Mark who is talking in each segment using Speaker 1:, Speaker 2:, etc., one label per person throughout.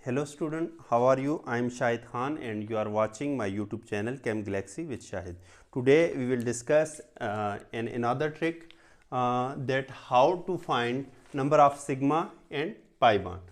Speaker 1: Hello student, how are you? I am Shahid Khan and you are watching my YouTube channel Chem Galaxy with Shahid. Today we will discuss another trick that how to find number of sigma and pi bond.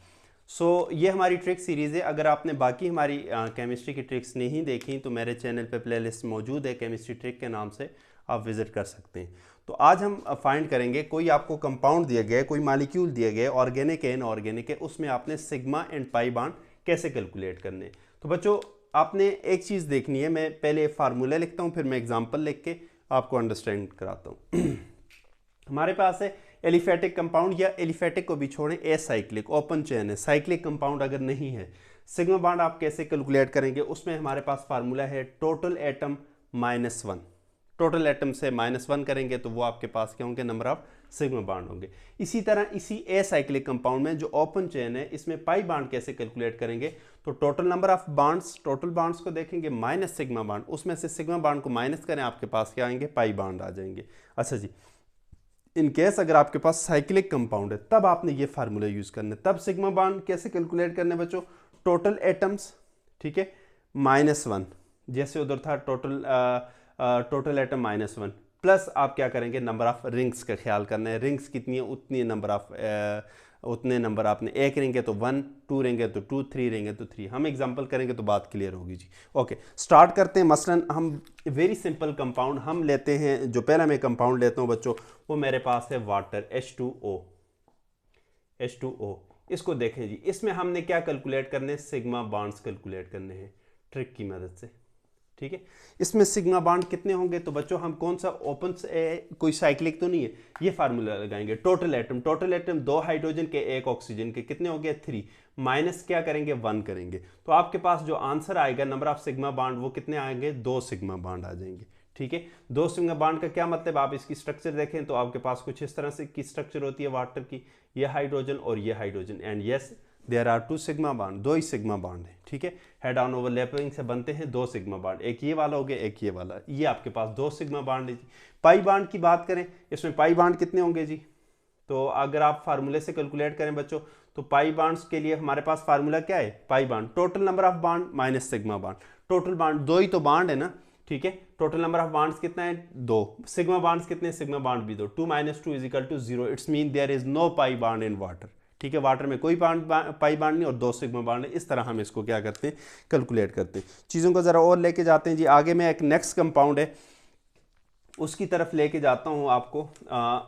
Speaker 1: ये हमारी trick series है। अगर आपने बाकी हमारी chemistry की tricks नहीं देखी तो मेरे चैनल पे प्लेलिस्ट मौजूद है, केमिस्ट्री ट्रिक के नाम से आप विज़िट कर सकते हैं। तो आज हम फाइंड करेंगे, कोई आपको कंपाउंड दिया गया है, कोई मालिक्यूल दिया गया है, ऑर्गेनिक है इनऑर्गेनिक है, उसमें आपने सिग्मा एंड पाई बॉन्ड कैसे कैलकुलेट करने। तो बच्चों आपने एक चीज़ देखनी है, मैं पहले फार्मूला लिखता हूँ, फिर मैं एग्जाम्पल लिख के आपको अंडरस्टैंड कराता हूँ। हमारे पास है एलिफेटिक कंपाउंड, या एलिफेटिक को भी छोड़ें, एसाइक्लिक ओपन चेन है। साइक्लिक कंपाउंड अगर नहीं है, सिग्मा बॉन्ड आप कैसे कैलकुलेट करेंगे? उसमें हमारे पास फार्मूला है टोटल एटम -1। टोटल एटम से -1 करेंगे तो वो आपके पास क्या होंगे? नंबर ऑफ सिग्मा बॉन्ड होंगे। इसी तरह इसी एसाइक्लिक कंपाउंड में जो ओपन चेन है, इसमें पाई बॉन्ड कैसे कैलकुलेट करेंगे? तो total number of bonds, total bonds को देखेंगे माइनस सिग्मा बॉन्ड, उसमें से सिग्मा बॉन्ड को माइनस करें, आपके पास क्या आएंगे? पाई बॉन्ड आ जाएंगे। अच्छा जी, इन केस अगर आपके पास साइक्लिक कंपाउंड है तब आपने ये फार्मूला यूज करना है। तब सिग्मा बॉन्ड कैसे कैलकुलेट करने बच्चों? टोटल एटम्स, ठीक है, -1, जैसे उधर था टोटल एटम -1, प्लस आप क्या करेंगे? नंबर ऑफ रिंग्स का ख्याल करना है। रिंग्स कितनी है उतनी नंबर ऑफ उतने नंबर आपने, एक रिंग है तो 1, 2 रिंग है तो 2, 3 रिंग है तो 3। हम एग्जांपल करेंगे तो बात क्लियर होगी जी। ओके, स्टार्ट करते हैं। मसलन हम वेरी सिंपल कंपाउंड हम लेते हैं। जो पहला मैं कंपाउंड लेता हूं बच्चों, वो मेरे पास है वाटर, H2O। इसको देखें जी, इसमें हमने क्या कैलकुलेट करने? सिग्मा बॉन्ड्स कैलकुलेट करने हैं ट्रिक की मदद से, ठीक है। इसमें सिग्मा बॉन्ड कितने होंगे? तो बच्चों हम कौन सा ओपन कोई साइक्लिक तो नहीं है, ये फार्मूला लगाएंगे। टोटल एटम 2 हाइड्रोजन के 1 ऑक्सीजन के कितने हो गए? 3, माइनस क्या करेंगे? 1 करेंगे। तो आपके पास जो आंसर आएगा नंबर ऑफ सिग्मा बॉन्ड, वो कितने आएंगे? 2 सिग्मा बॉन्ड आ जाएंगे, ठीक है। 2 सिग्मा बॉन्ड का क्या मतलब? आप इसकी स्ट्रक्चर देखें तो आपके पास कुछ इस तरह से की स्ट्रक्चर होती है वाटर की, ये हाइड्रोजन और ये hydrogen, and yes there are 2 sigma bond, 2 ही सिग्मा बॉन्ड है, ठीक है। हेड ऑन ओवरलैपिंग से बनते हैं 2 सिग्मा बॉन्ड, एक ये वाला हो गया, एक ये वाला, ये आपके पास 2 सिग्मा बॉन्ड है जी। पाई बॉन्ड की बात करें, इसमें पाई बॉन्ड कितने होंगे जी? तो अगर आप फार्मूले से कैलकुलेट करें बच्चों, तो पाई बॉन्ड्स के लिए हमारे पास फार्मूला क्या है? Pi bond total number of bond minus sigma bond. Total bond 2 ही तो बॉन्ड है ना, ठीक है। टोटल नंबर ऑफ बॉन्ड्स कितना है? 2। सिग्मा बॉन्ड्स कितने? सिग्मा बॉन्ड भी 2। 2 - 2 = 0। It's mean there is no pi bond in water, ठीक है। वाटर में कोई पाई बॉन्ड नहीं और 2 सिग्मा बॉन्ड है। इस तरह हम इसको क्या करते हैं? कैलकुलेट करते हैं। चीज़ों को ज़रा और लेके जाते हैं जी आगे। में एक नेक्स्ट कंपाउंड है, उसकी तरफ लेके जाता हूँ आपको।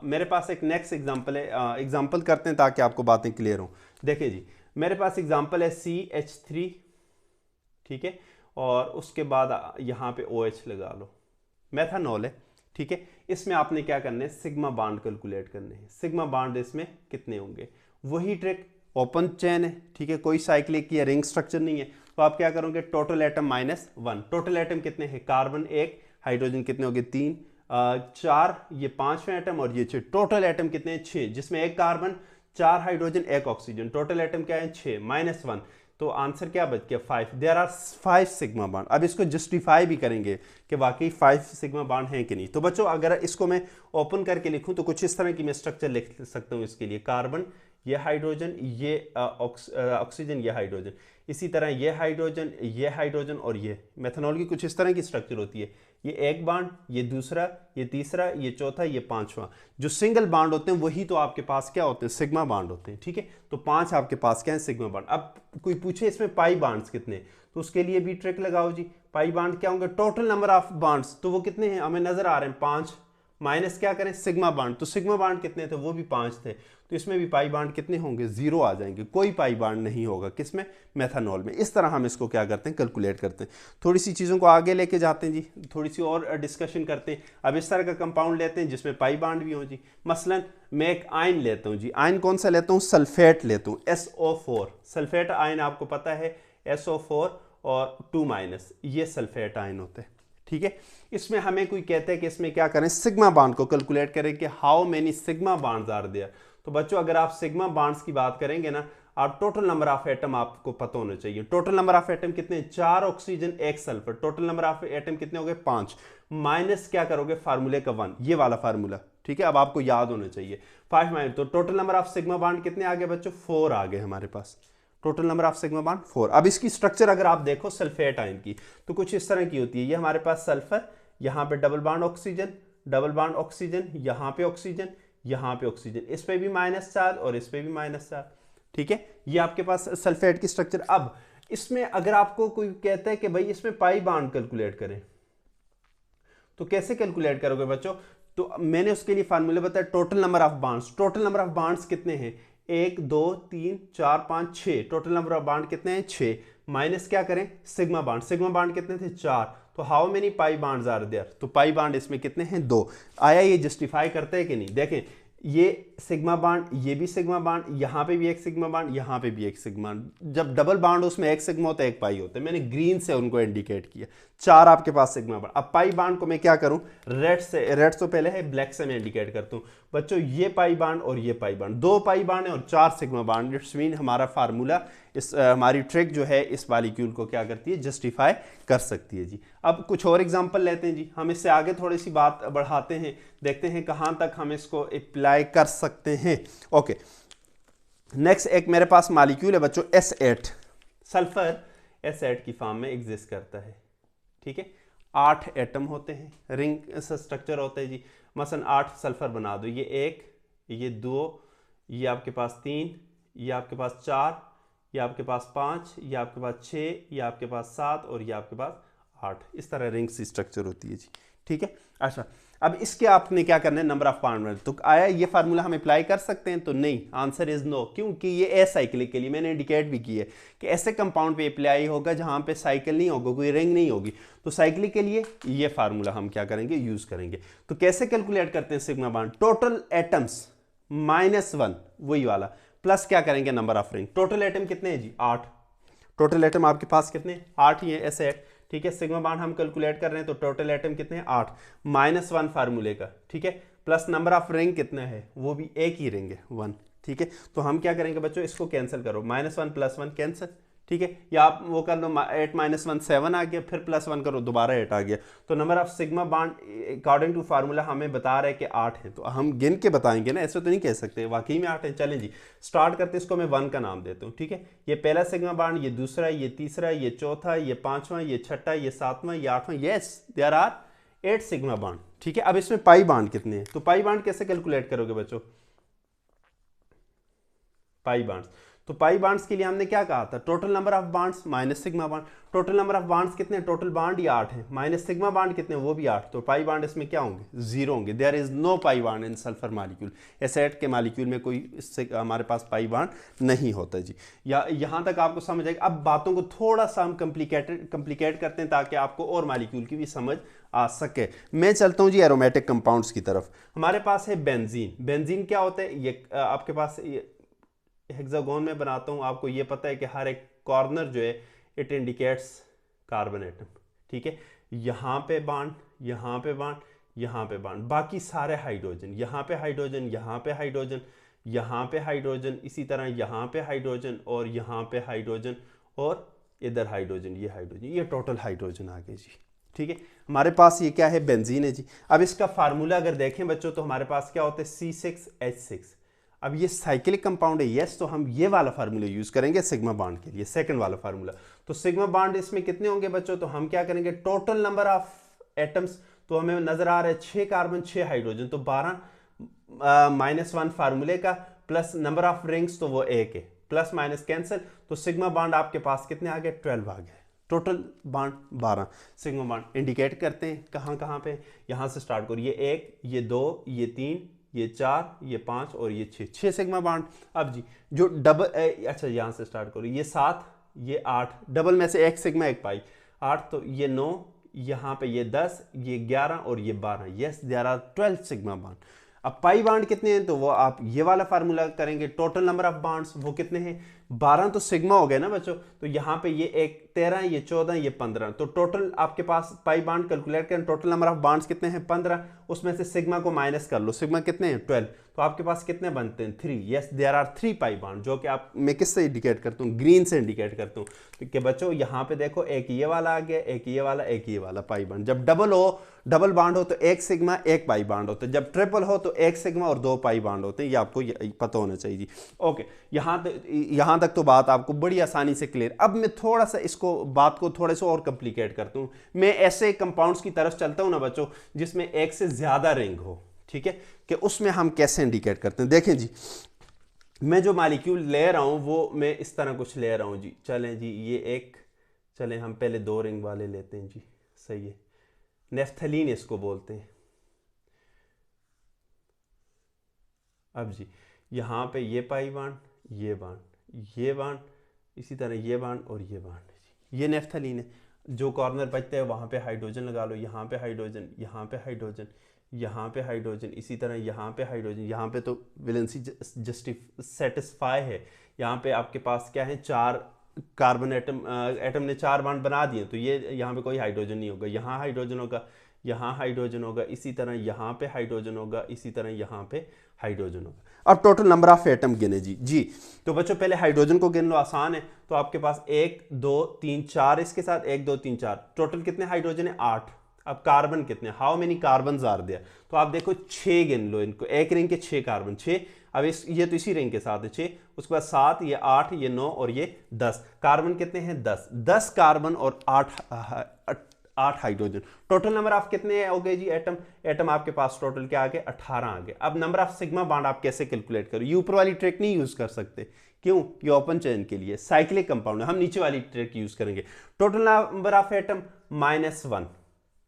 Speaker 1: मेरे पास एक नेक्स्ट एग्जांपल है, एग्जांपल करते हैं ताकि आपको बातें क्लियर हों। देखिए जी, मेरे पास एग्जांपल है CH3, ठीक है, और उसके बाद यहाँ पे OH लगा लो, मेथानॉल है, ठीक है। इसमें आपने क्या करना है? सिग्मा बॉन्ड कैलकुलेट करने हैं। सिग्मा बॉन्ड इसमें कितने होंगे? वही ट्रिक, ओपन चेन है, ठीक है, कोई साइक्लिक या रिंग स्ट्रक्चर नहीं है। तो आप क्या करोगे? Total atom -1। टोटल एटम कितने हैं? कार्बन 1, हाइड्रोजन कितने हो गए? 3, 4, ये 5वें एटम और ये 6। टोटल एटम कितने हैं? 6, जिसमें 1 carbon, 4 hydrogen, 1 oxygen. Total atom क्या है? 6 -1, तो आंसर क्या बच गया? 5। There are 5 sigma bond. अब इसको जस्टिफाई भी करेंगे कि वाकई 5 सिग्मा बॉन्ड हैं कि नहीं। तो बच्चों अगर इसको मैं ओपन करके लिखूं तो कुछ इस तरह की मैं स्ट्रक्चर लिख सकता हूं इसके लिए। कार्बन, ये हाइड्रोजन, ये ऑक्सीजन, ये हाइड्रोजन, इसी तरह ये हाइड्रोजन और ये मेथनॉल की कुछ इस तरह की स्ट्रक्चर होती है। ये 1 बॉन्ड, ये दूसरा, ये तीसरा, ये चौथा, ये 5वां। जो सिंगल बॉन्ड होते हैं वही तो आपके पास क्या होते हैं? सिग्मा बॉन्ड होते हैं, ठीक है। तो 5 आपके पास क्या है? Sigma bond. अब कोई पूछे इसमें पाई बॉन्ड्स कितने, तो उसके लिए भी ट्रिक लगाओ जी। पाई बॉन्ड क्या होंगे? टोटल नंबर ऑफ बॉन्ड्स, तो वो कितने हैं? हमें नजर आ रहे हैं 5, माइनस क्या करें? सिग्मा बॉन्ड, तो सिग्मा बॉन्ड कितने थे? वो भी 5 थे। तो इसमें भी पाई बॉन्ड कितने होंगे? 0 आ जाएंगे। कोई पाई बॉन्ड नहीं होगा किसमें? मेथानॉल में। इस तरह हम इसको क्या करते हैं? कैलकुलेट करते हैं। थोड़ी सी चीज़ों को आगे लेके जाते हैं जी, थोड़ी सी और डिस्कशन करते हैं। अब इस तरह का कंपाउंड लेते हैं जिसमें पाई बॉन्ड भी हो जी। मसलन मैं एक आयन लेता हूँ जी। आयन कौन सा लेता हूँ? सल्फेट लेता हूँ, SO4। सल्फेट आयन आपको पता है SO4 और 2- ये सल्फेट आयन होते हैं, ठीक है। इसमें हमें कोई कहता है कि इसमें क्या करें? सिग्मा बॉन्ड को कैलकुलेट करें कि how many sigma bonds are there. तो बच्चों अगर आप सिग्मा बॉन्ड्स की बात करेंगे ना, आप टोटल नंबर ऑफ एटम आपको पता होना चाहिए। टोटल नंबर ऑफ एटम कितने? 4 oxygen, 1 sulphur. Total number of atom कितने हो गए? 5। माइनस क्या करोगे? फार्मूले का 1, ये वाला फार्मूला, ठीक है। अब आपको याद होना चाहिए 5 - तो total number of sigma bond कितने आ गए बच्चों? 4 आ गए हमारे पास। Total number of sigma bond 4। अब इसकी स्ट्रक्चर अगर आप देखो सल्फेट आयन की तो कुछ इस तरह की होती है। ये हमारे पास सल्फर, यहाँ पे double bond oxygen, double bond oxygen, यहाँ पे ऑक्सीजन, यहाँ पे ऑक्सीजन, इस पे भी माइनस चार्ज और इस पे भी माइनस चार्ज। ठीक है, ये आपके पास सल्फेट की स्ट्रक्चर। अब इसमें अगर आपको कोई कहता है कि भाई इसमें पाई बॉन्ड कैलकुलेट करें तो कैसे कैलकुलेट करोगे बच्चों? तो मैंने उसके लिए फार्मूला बताया, total number of bonds. Total number of bonds कितने हैं? 1 2 3 4 5 6। टोटल नंबर ऑफ बॉन्ड कितने हैं? 6। माइनस क्या करें? Sigma bond. सिग्मा बॉन्ड कितने थे? 4। तो how many pi bonds are there? तो पाई बॉन्ड इसमें कितने हैं? 2। आया ये जस्टिफाई करते हैं कि नहीं? देखें, ये सिग्मा बॉन्ड, ये भी सिग्मा बॉन्ड, यहाँ पे भी एक सिग्मा बॉन्ड, यहाँ पे भी एक सिग्मा बॉन्ड। जब डबल बॉन्ड उसमें एक सिग्मा होता है एक पाई होता है। मैंने ग्रीन से उनको इंडिकेट किया। 4 आपके पास सिग्मा बॉन्ड। अब पाई बॉन्ड को मैं क्या करूं? रेड से, रेड तो पहले है, ब्लैक से मैं इंडिकेट करता हूं बच्चों। ये पाई बॉन्ड और ये पाई बॉन्ड, 2 पाई बॉन्ड है और 4 सिग्मा बॉन्ड। इट्स मीन हमारा फार्मूला, इस हमारी ट्रिक जो है इस मॉलिक्यूल को क्या करती है? जस्टिफाई कर सकती है जी। अब कुछ और एग्जांपल लेते हैं जी, हम इससे आगे थोड़ी सी बात बढ़ाते हैं, देखते हैं कहां तक हम इसको अप्लाई कर सकते हैं। ओके, नेक्स्ट एक मेरे पास मॉलिक्यूल है बच्चों S8। सल्फर S8 की फॉर्म में एग्जिस्ट करता है। ठीक है, 8 एटम होते हैं, रिंग स्ट्रक्चर होता है जी। मसलन 8 सल्फर बना दो, ये 1, ये 2, ये आपके पास 3, ये आपके पास 4, ये आपके पास 5, ये आपके पास 6, ये आपके पास 7 और ये आपके पास 8। इस तरह रिंग सी स्ट्रक्चर होती है जी। ठीक है, अच्छा अब इसके आपने क्या करना है? Number of bond. तो आया ये फार्मूला हम अप्लाई कर सकते हैं? तो नहीं, आंसर इज नो। क्योंकि ये असाइक्लिक के लिए मैंने इंडिकेट भी की है कि ऐसे कंपाउंड पे अप्लाई होगा जहां पे साइकिल नहीं होगा, कोई रिंग नहीं होगी। तो साइक्लिक के लिए ये फार्मूला हम क्या करेंगे? यूज करेंगे। तो कैसे कैलकुलेट करते हैं सिग्मा बॉन्ड? टोटल एटम्स -1, वही वाला, प्लस क्या करेंगे? Number of ring. Total atom कितने हैं जी? 8। टोटल एटम आपके पास कितने? 8 ही है, ऐसे। ठीक है, सिग्मा बॉन्ड हम कैलकुलेट कर रहे हैं तो टोटल एटम कितने हैं? 8 -1 फार्मूले का। ठीक है, प्लस नंबर ऑफ रिंग कितना है? वो भी एक ही रिंग है, 1। ठीक है, तो हम क्या करेंगे बच्चों? इसको कैंसिल करो, -1 + 1 कैंसिल। ठीक है, या आप वो कर लो, 8 - 1 7 आ गया, फिर +1 करो, दोबारा 8 आ गया। तो number of sigma bond according to formula हमें बता रहा है कि 8 है। तो हम गिन के बताएंगे ना, ऐसे तो नहीं कह सकते वाकई में 8 है। चलें जी, स्टार्ट करते हैं। इसको मैं 1 का नाम देता हूँ। ठीक है, ये पहला सिग्मा बॉन्ड, ये दूसरा, ये तीसरा, ये चौथा, ये 5वां, ये 6वां, ये 7वां, ये 8वां। Yes, there are 8 sigma bond. ठीक है, अब इसमें पाई बॉन्ड कितने हैं? तो पाई बॉन्ड कैसे कैलकुलेट करोगे बच्चों? पाई बॉन्ड्स, तो पाई बॉन्ड्स के लिए हमने क्या कहा था? Total number of bonds minus sigma bond. Total number of bonds कितने? टोटल बॉन्ड ही 8 है, माइनस सिग्मा बॉन्ड कितने? वो भी 8। तो पाई बॉन्ड इसमें क्या होंगे? 0 होंगे। There is no pi bond in sulphur molecule. Acid के मॉलिक्यूल में कोई इससे हमारे पास पाई बॉन्ड नहीं होता जी। या यहाँ तक आपको समझ आएगा। अब बातों को थोड़ा सा हम कम्प्लिकेट करते हैं ताकि आपको और मॉलिक्यूल की भी समझ आ सके। मैं चलता हूँ जी एरोमेटिक कंपाउंड्स की तरफ। हमारे पास है बेंजीन। बेंजीन क्या होता है? ये आपके पास हेक्सागोन में बनाता हूं, आपको ये पता है कि हर एक कॉर्नर जो है इट इंडिकेट्स कार्बन एटम। ठीक है, यहाँ पे बॉन्ड, यहाँ पे बॉन्ड, यहाँ पे बॉन्ड, बाकी सारे हाइड्रोजन, यहाँ पे हाइड्रोजन, यहाँ पे हाइड्रोजन, यहाँ पे हाइड्रोजन, इसी तरह यहाँ पे हाइड्रोजन और यहाँ पे हाइड्रोजन और इधर हाइड्रोजन, ये हाइड्रोजन, ये टोटल हाइड्रोजन आ गए जी। ठीक है, हमारे पास ये क्या है? बेंजीन है जी। अब इसका फार्मूला अगर देखें बच्चों तो हमारे पास क्या होता है? C6H6। अब ये साइक्लिक कंपाउंड है, यस, तो हम ये वाला फार्मूला यूज करेंगे सिग्मा बॉन्ड के लिए, सेकंड वाला फार्मूला। तो सिग्मा बॉन्ड इसमें कितने होंगे बच्चों? तो हम क्या करेंगे? टोटल नंबर ऑफ एटम्स, तो हमें नजर आ रहा है 6 कार्बन 6 हाइड्रोजन, तो 12 -1 फार्मूले का, प्लस नंबर ऑफ रिंग्स तो वो 1 है, प्लस माइनस कैंसिल। तो सिग्मा बॉन्ड आपके पास कितने आ गए? 12 आ गए। Total bond 12 sigma bond. Indicate करते हैं कहाँ कहाँ पे? यहाँ से स्टार्ट करो, ये 1, ये 2, ये 3, ये 4, ये 5 और ये 6 सिग्मा बॉन्ड। अब जी जो डबल, अच्छा यहाँ से स्टार्ट करो, ये 7, ये 8, डबल में से 1 सिग्मा 1 पाई, 8, तो ये 9, यहाँ पे ये 10, ये 11 और ये 12। Yes, there are 12 sigma bond. अब पाई बॉन्ड कितने हैं? तो वो आप ये वाला फार्मूला करेंगे। टोटल नंबर ऑफ बॉन्ड्स वो कितने हैं? 12 तो सिग्मा हो गए ना बच्चों। तो यहाँ पे ये 1 13, ये 14, ये 15। तो टोटल आपके पास पाई बॉन्ड कैलकुलेट करें, टोटल नंबर ऑफ बॉन्ड्स कितने हैं? 15। उसमें से सिग्मा को माइनस कर लो, सिग्मा कितने हैं? 12। तो आपके पास कितने बनते हैं? 3। Yes, there are 3 pi bond, जो कि आप मैं किससे इंडिकेट करता हूँ? ग्रीन से इंडिकेट करता हूँ। तो कि बच्चों यहाँ पे देखो, एक ये वाला आ गया, एक ये वाला, एक ये वाला पाई बॉन्ड। जब डबल बॉन्ड हो तो 1 सिग्मा 1 पाई बॉन्ड होते हैं, जब ट्रिपल हो तो 1 सिग्मा और 2 पाई बॉन्ड होते हैं। ये आपको पता होना चाहिए जी। ओके, यहाँ यहां तक तो बात आपको बड़ी आसानी से क्लियर। अब मैं थोड़ा सा इसको बात को थोड़े से और कॉम्प्लिकेट करता हूं। मैं ऐसे कंपाउंड्स की तरफ चलता हूं ना बच्चों जिसमें एक से ज्यादा रिंग हो, ठीक है, कि उसमें हम कैसे इंडिकेट करते हैं। देखें जी, मैं जो मालिक्यूल ले रहा हूं वो मैं इस तरह कुछ ले रहा हूं जी। चलें जी, ये एक, चलें हम पहले 2 रिंग वाले लेते हैं जी, सही है, नेफ्थलीन इसको बोलते हैं। अब जी यहाँ पे ये पाई बांड, ये बांड, ये बांड, इसी तरह ये बांड और ये बांड, ये नेफ्थलीन है। जो कॉर्नर बचते हैं वहाँ पे हाइड्रोजन लगा लो, यहाँ पे हाइड्रोजन, यहाँ पे हाइड्रोजन, यहाँ पे हाइड्रोजन, इसी तरह यहाँ पे हाइड्रोजन। यहाँ पे तो वैलेंसी सेटिस्फाई है। यहाँ पे आपके पास क्या है, 4 कार्बन एटम ने 4 बांड बना दिए, तो ये यहाँ पे कोई हाइड्रोजन नहीं होगा। यहाँ हाइड्रोजन होगा, यहाँ हाइड्रोजन होगा, इसी तरह यहाँ पे हाइड्रोजन होगा, इसी तरह यहाँ पे हाइड्रोजन होगा। अब टोटल नंबर ऑफ एटम गिने जी। तो बच्चों पहले हाइड्रोजन को गिन लो, आसान है। तो आपके पास 1 2 3 4 इसके साथ 1 2 3 4, टोटल कितने हाइड्रोजन है, 8। अब कार्बन कितने, how many carbon are there, तो आप देखो 6 गिन लो इनको, एक रिंग के 6 कार्बन, 6। अब ये तो इसी रिंग के साथ है 6, उसके बाद 7, ये 8, ये 9 और ये 10। कार्बन कितने हैं, 10 कार्बन और 8 हाइड्रोजन। टोटल नंबर ऑफ कितने हो गए जी, एटम आपके पास टोटल क्या आ गए, 18 आ गए। अब नंबर ऑफ सिग्मा बॉन्ड आप कैसे कैलकुलेट करो, ये ऊपर वाली ट्रिक नहीं यूज कर सकते, क्यों, ये ओपन चेन के लिए साइक्लिक कंपाउंड है, हम नीचे वाली ट्रिक यूज करेंगे। Total number of atom -1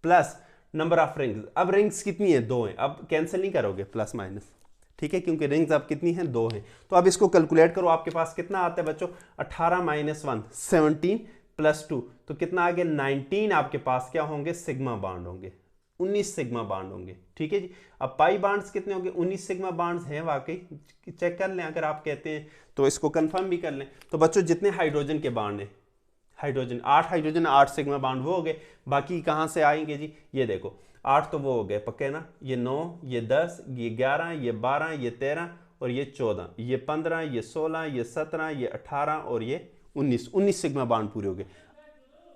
Speaker 1: plus number of rings. अब रिंग्स कितनी है, 2 है, अब कैंसिल नहीं करोगे प्लस माइनस, ठीक है, क्योंकि रिंग्स अब कितनी हैं, 2 हैं। तो अब इसको कैलकुलेट करो, आपके पास कितना आता है बच्चों, 18 - 1 17 प्लस 2, तो कितना आ गया, 19 आपके पास क्या होंगे, सिग्मा बॉन्ड होंगे, 19 सिग्मा बॉन्ड होंगे, ठीक है जी। अब पाई बॉन्ड्स कितने होंगे, 19 सिग्मा बॉन्ड्स हैं वाकई, चेक कर लें, अगर आप कहते हैं तो इसको कंफर्म भी कर लें। तो बच्चों जितने हाइड्रोजन के बॉन्ड हैं, हाइड्रोजन 8 हाइड्रोजन 8 सिग्मा बॉन्ड वो हो गए, बाकी कहाँ से आएंगे जी, ये देखो 8 तो वो हो गए पक्के ना, ये 9, ये 10, ये 11, ये 12, ये 13 और ये 14, ये 15, ये 16, ये 17, ये 18 और ये 19 सिग्मा बॉन्ड पूरे हो गए।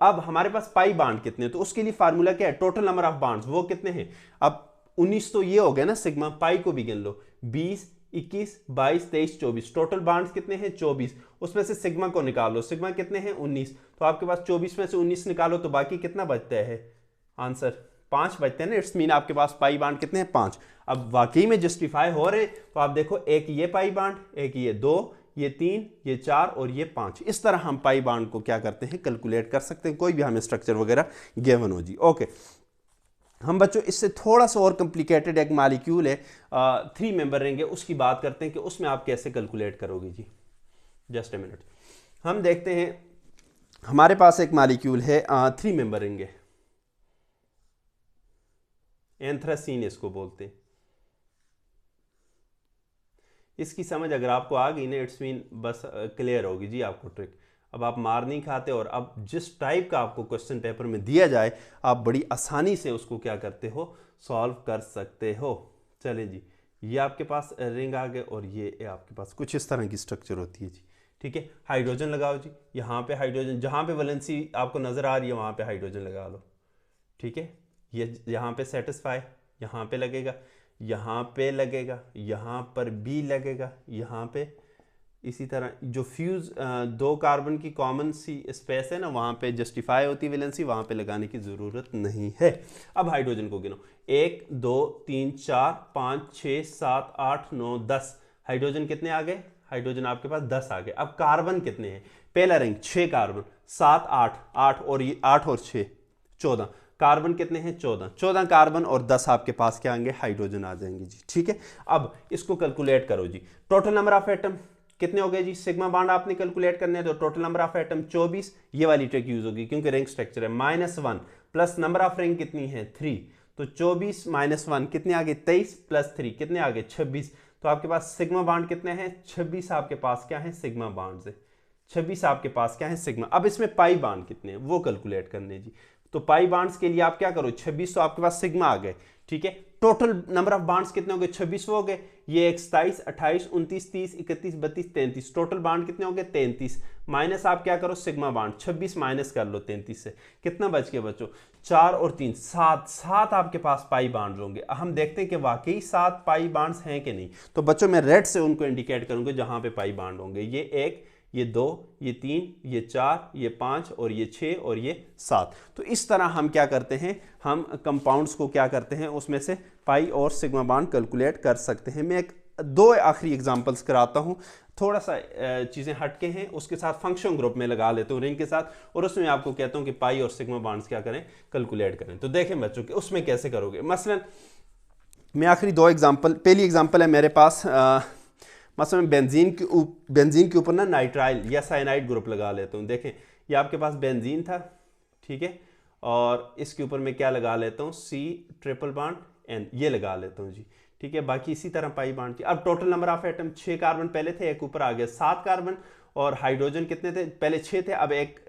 Speaker 1: अब हमारे पास पाई बॉन्ड कितने हैं, तो उसके लिए फार्मूला क्या है, टोटल नंबर ऑफ बॉन्ड्स वो कितने हैं। अब 19 तो ये हो गया ना सिग्मा, पाई को भी गिन लो, 20 21 22 23 24, टोटल बॉन्ड्स कितने हैं, 24। उसमें से सिग्मा को निकालो, सिग्मा कितने हैं, 19, तो आपके पास 24 में से 19 निकालो तो बाकी कितना बचता है, आंसर 5 बचते हैं ना। इट्स मीन आपके पास पाई बॉन्ड कितने हैं, 5। अब वाकई में जस्टिफाई हो रहे हैं, तो आप देखो एक ये पाई बॉन्ड, एक ये 2, ये 3, ये 4 और ये 5। इस तरह हम पाई बॉन्ड को क्या करते हैं, कैलकुलेट कर सकते हैं, कोई भी हमें स्ट्रक्चर वगैरह गिवन हो जी। ओके, हम बच्चों इससे थोड़ा सा और कॉम्प्लिकेटेड एक मॉलिक्यूल है, 3 मेंबर रिंग है, उसकी बात करते हैं कि उसमें आप कैसे कैलकुलेट करोगे जी। जस्ट ए मिनट, हम देखते हैं हमारे पास एक मॉलिक्यूल है 3 मेंबर रिंग है, एंथ्रासीन इसको बोलते हैं। इसकी समझ अगर आपको आ गई ना, इट्स मीन बस क्लियर होगी जी आपको ट्रिक। अब आप मार नहीं खाते, और अब जिस टाइप का आपको क्वेश्चन पेपर में दिया जाए आप बड़ी आसानी से उसको क्या करते हो, सॉल्व कर सकते हो। चलें जी, ये आपके पास रिंग आ गए और ये आपके पास कुछ इस तरह की स्ट्रक्चर होती है जी, ठीक है। हाइड्रोजन लगाओ जी, यहाँ पे हाइड्रोजन, जहाँ पे वैलेंसी आपको नजर आ रही है वहाँ पे हाइड्रोजन लगा लो, ठीक है। ये यहाँ पे सेटिस्फाई, यहाँ पे लगेगा, यहाँ पे लगेगा, यहाँ पर भी लगेगा, यहाँ पे इसी तरह जो फ्यूज 2 कार्बन की कॉमन सी स्पेस है ना, वहाँ पे जस्टिफाई होती है वैलेंसी, वहाँ पे लगाने की ज़रूरत नहीं है। अब हाइड्रोजन को गिनो, 1 2 3 4 5 6 7 8 9 10, हाइड्रोजन कितने आ गए, हाइड्रोजन आपके पास 10 आ गए। अब कार्बन कितने हैं, पहला रिंग 6 कार्बन, 7 8 8 और ये 8 और 6 14, कार्बन कितने हैं, 14 कार्बन और 10 आपके पास क्या आएंगे, हाइड्रोजन आ जाएंगे जी, ठीक है। अब इसको कैलकुलेट करो जी, टोटल नंबर ऑफ एटम कितने हो गए जी, सिग्मा बॉन्ड आपने कैलकुलेट करने हैं, तो टोटल नंबर ऑफ एटम 24, ये वाली ट्रिक यूज होगी क्योंकि रिंग स्ट्रक्चर है। -1 प्लस नंबर ऑफ रिंग कितनी है, 3, तो 24 - 1 कितने आ गए, 23 प्लस 3 कितने आ गए, 26। तो आपके पास सिग्मा बॉन्ड कितने हैं, 26 आपके पास क्या है, सिग्मा बॉन्ड से 26 आपके पास क्या है, सिग्मा। अब इसमें पाई बॉन्ड कितने हैं वो कैलकुलेट करने जी, तो पाई बॉन्ड्स के लिए आप क्या करो, 26 तो आपके पास सिग्मा आ गए, ठीक है। टोटल नंबर ऑफ बॉन्ड्स कितने हो गए, 26 हो गए, ये 27 28 29 30 31 32 33, टोटल बॉन्ड कितने हो गए, 33। माइनस आप क्या करो, सिग्मा बॉन्ड 26 माइनस कर लो 33 से, कितना बच गया बच्चों, 4 और 3 7 आपके पास पाई बॉन्ड्स होंगे। हम देखते हैं कि वाकई 7 पाई बॉन्ड्स हैं कि नहीं। तो बच्चों मैं रेड से उनको इंडिकेट करूंगा जहां पे पाई बॉन्ड होंगे, ये 1 ये 2, ये 3, ये 4, ये 5 और ये 6 और ये 7। तो इस तरह हम क्या करते हैं, हम कंपाउंड्स को क्या करते हैं, उसमें से पाई और सिग्मा बॉन्ड कैलकुलेट कर सकते हैं। मैं एक 2 आखिरी एग्जांपल्स कराता हूँ, थोड़ा सा चीज़ें हटके हैं, उसके साथ फंक्शन ग्रुप में लगा लेता हूँ रिंग के साथ, और उसमें आपको कहता हूँ कि पाई और सिग्मा बॉन्ड्स क्या करें, कैलकुलेट करें। तो देखें बच्चों कि उसमें कैसे करोगे। मसलन मैं आखिरी 2 एग्जांपल, पहली एग्जांपल है मेरे पास मसलन बेंजीन के ऊपर ना नाइट्राइल या साइनाइड ग्रुप लगा लेता हूँ। देखें ये आपके पास बेंजीन था, ठीक है, और इसके ऊपर मैं क्या लगा लेता हूँ, C∼N ये लगा लेता हूँ जी, ठीक है। बाकी इसी तरह पाई बॉन्ड की। अब total number of atom 6 carbon पहले थे, एक ऊपर आ गया 7 कार्बन, और हाइड्रोजन कितने थे, पहले 6 थे, अब एक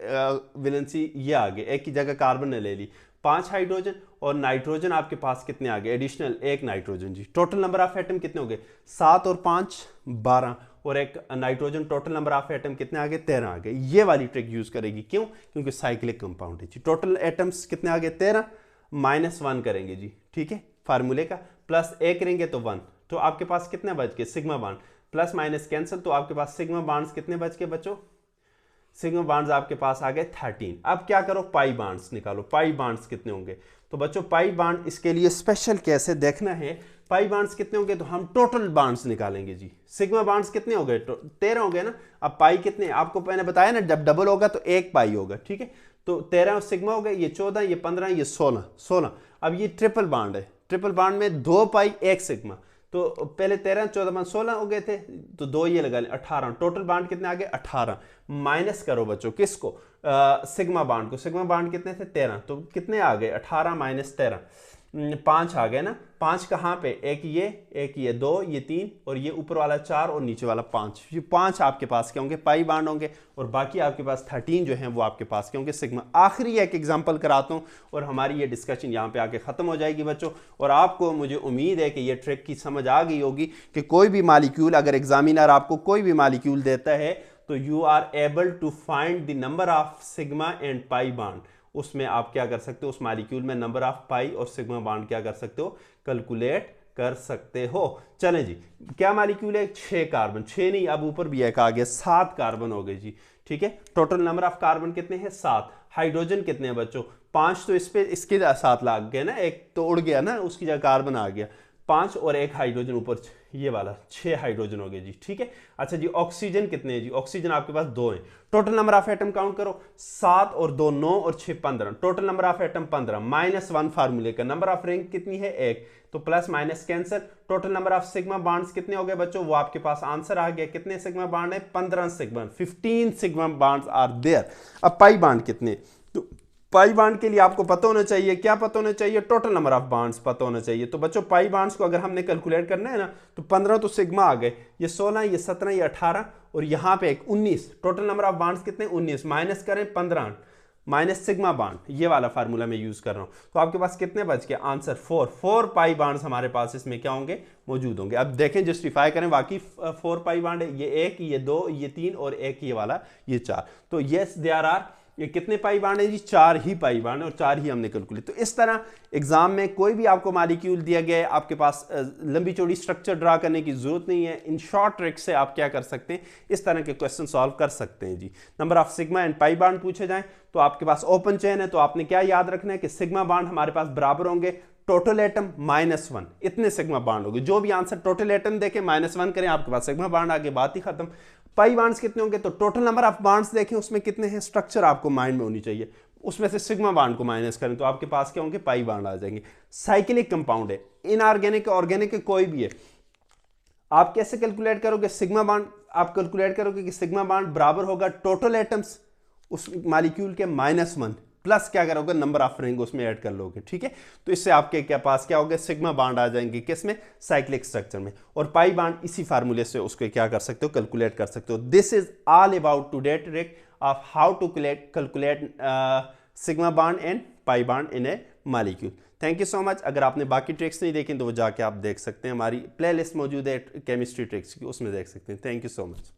Speaker 1: वैलेंसी ये आ गए, एक की जगह कार्बन ने ले ली, 5 हाइड्रोजन, और नाइट्रोजन आपके पास कितने आ गए, एडिशनल 1 नाइट्रोजन जी। टोटल नंबर ऑफ एटम कितने हो गए, 7 और 5 12, और एक nitrogen, total number of atom कितने आ गए, 13 आ गए। ये वाली ट्रिक यूज करेगी, क्यों, क्योंकि साइक्लिक कंपाउंड है जी। टोटल एटम्स कितने आ गए, 13, -1 करेंगे जी, ठीक है, फार्मूले का, +1 करेंगे तो 1, तो आपके पास कितने बच गए, sigma bond, plus minus cancel, तो आपके पास सिग्मा बॉन्ड्स कितने बच गए बच्चों, सिग्मा बॉन्ड्स आपके पास आ गए 13। अब क्या करो, पाई बॉन्ड्स निकालो, पाई बॉन्ड्स कितने होंगे। तो बच्चों पाई बॉन्ड इसके लिए स्पेशल कैसे देखना है, पाई बॉन्ड्स कितने होंगे, तो हम टोटल बॉन्ड्स निकालेंगे जी। सिग्मा बॉन्ड्स कितने हो गए, 13 हो गए ना। अब पाई कितने, आपको मैंने बताया ना, जब डबल होगा तो 1 पाई होगा, ठीक है। तो 13 सिग्मा हो गए, ये 14, ये 15, ये 16। अब ये ट्रिपल बॉन्ड है, ट्रिपल बॉन्ड में 2 पाई 1 सिग्मा, तो पहले 13 14 16 हो गए थे, तो 2 ये लगा लें, 18। टोटल बॉन्ड कितने आ गए, 18। माइनस करो बच्चों किसको, सिग्मा बॉन्ड को। सिग्मा बॉन्ड कितने थे, 13, तो कितने आ गए, 18 - 13, 5 आ गए ना। 5 कहाँ पे, एक ये 2, ये 3, और ये ऊपर वाला 4 और नीचे वाला 5। ये 5 आपके पास क्या होंगे, पाई बॉन्ड होंगे, और बाकी आपके पास 13 जो हैं वो आपके पास क्या होंगे, सिग्मा। आखिरी एक एग्जांपल कराता हूँ और हमारी ये डिस्कशन यहाँ पे आके ख़त्म हो जाएगी बच्चों। और आपको, मुझे उम्मीद है कि ये ट्रिक की समझ आ गई होगी कि कोई भी मालिक्यूल, अगर एग्जामिनर आपको कोई भी मालिक्यूल देता है तो you are able to find the number of sigma and pi bond. उसमें आप क्या कर सकते हो, उस मॉलिक्यूल में नंबर ऑफ पाई और सिग्मा बॉन्ड क्या कर सकते हो, कैलकुलेट कर सकते हो। चलें जी, क्या मॉलिक्यूल है, 6 कार्बन, 6 नहीं, अब ऊपर भी एक आ गया, 7 कार्बन हो गए जी, ठीक है। टोटल नंबर ऑफ कार्बन कितने हैं, 7। हाइड्रोजन कितने हैं बच्चों, 5, तो इस पे इसके साथ लग गए ना, एक तो उड़ गया ना, उसकी जगह कार्बन आ गया, 5 और 1 हाइड्रोजन ऊपर, ये वाला 6 हाइड्रोजन हो गए जी, ठीक है। अच्छा जी, ऑक्सीजन कितने हैं जी, ऑक्सीजन आपके पास 2 हैं। Total number of atom count करो, 7 और 2 9 और 6 15, टोटल नंबर ऑफ एटम 15, -1 फार्मूले का। नंबर ऑफ रिंग कितनी है, 1, तो plus minus cancer. Total number of sigma bonds कितने हो गए बच्चों, वो आपके पास आंसर आ गया, कितने सिग्मा बॉन्ड है, 15 sigma, 15 sigma bonds are there. अब पाई बॉन्ड कितने, तो पाई बॉन्ड के लिए आपको पता होना चाहिए, क्या पता होना चाहिए, टोटल नंबर ऑफ बॉन्ड्स पता होना चाहिए। तो बच्चों पाई बॉन्ड्स को अगर हमने कैलकुलेट करना है ना, तो 15 तो सिग्मा आ गए, ये 16, ये 17, ये 18, और यहाँ पे एक 19। टोटल नंबर ऑफ बॉन्ड्स कितने, 19, माइनस करें 15 माइनस सिग्मा बॉन्ड, ये वाला फार्मूला मैं यूज कर रहा हूँ। तो आपके पास कितने बच गए, आंसर 4 पाई बॉन्ड्स हमारे पास इसमें क्या होंगे, मौजूद होंगे। अब देखें, जस्टिफाई करें, वाकई 4 पाई बॉन्ड है, ये 1, ये 2, ये 3, और एक ये वाला, ये 4। तो यस देयर आर, ये कितने पाई बॉन्ड है जी, 4 ही पाई बॉन्ड है, और 4 ही हमने कैलकुलेट। तो इस तरह एग्जाम में कोई भी आपको मॉलिक्यूल दिया गया है, आपके पास लंबी चौड़ी स्ट्रक्चर ड्रा करने की जरूरत नहीं है। इन शॉर्ट ट्रिक से आप क्या कर सकते हैं, इस तरह के क्वेश्चन सॉल्व कर सकते हैं जी। Number of sigma and pi bond पूछे जाएं तो आपके पास ओपन चेन है, तो आपने क्या याद रखना है कि सिग्मा बॉन्ड हमारे पास बराबर होंगे टोटल एटम -1, इतने सिग्मा बॉन्ड होंगे। जो भी आंसर टोटल एटम देखें -1 करें, आपके पास सिग्मा बॉन्ड आगे, बात ही खत्म। पाई बॉन्ड्स कितने होंगे, तो टोटल नंबर ऑफ बॉन्ड्स देखें उसमें कितने हैं, स्ट्रक्चर आपको माइंड में होनी चाहिए, उसमें से सिग्मा बॉन्ड को माइनस करें तो आपके पास क्या होंगे, पाई बॉन्ड आ जाएंगे। साइक्लिक कंपाउंड है, इनऑर्गेनिक ऑर्गेनिक कोई भी है, आप कैसे कैलकुलेट करोगे, सिग्मा बॉन्ड आप कैलकुलेट करोगे कि सिग्मा बॉन्ड बराबर होगा टोटल एटम्स उस मॉलिक्यूल के -1 प्लस क्या करोगे, नंबर ऑफ रिंग उसमें ऐड कर लोगे, ठीक है। तो इससे आपके क्या पास क्या होगा, सिग्मा बॉन्ड आ जाएंगे, किसमें, साइक्लिक स्ट्रक्चर में। और पाई बॉन्ड इसी फार्मूले से उसको क्या कर सकते हो, कैलकुलेट कर सकते हो। This is all about today trick of how to calculate sigma bond and pi bond in a molecule. Thank you so much. अगर आपने बाकी ट्रिक्स नहीं देखी तो वो जाके आप देख सकते हैं, हमारी प्लेलिस्ट मौजूद है केमिस्ट्री ट्रिक्स की, उसमें देख सकते हैं। Thank you so much.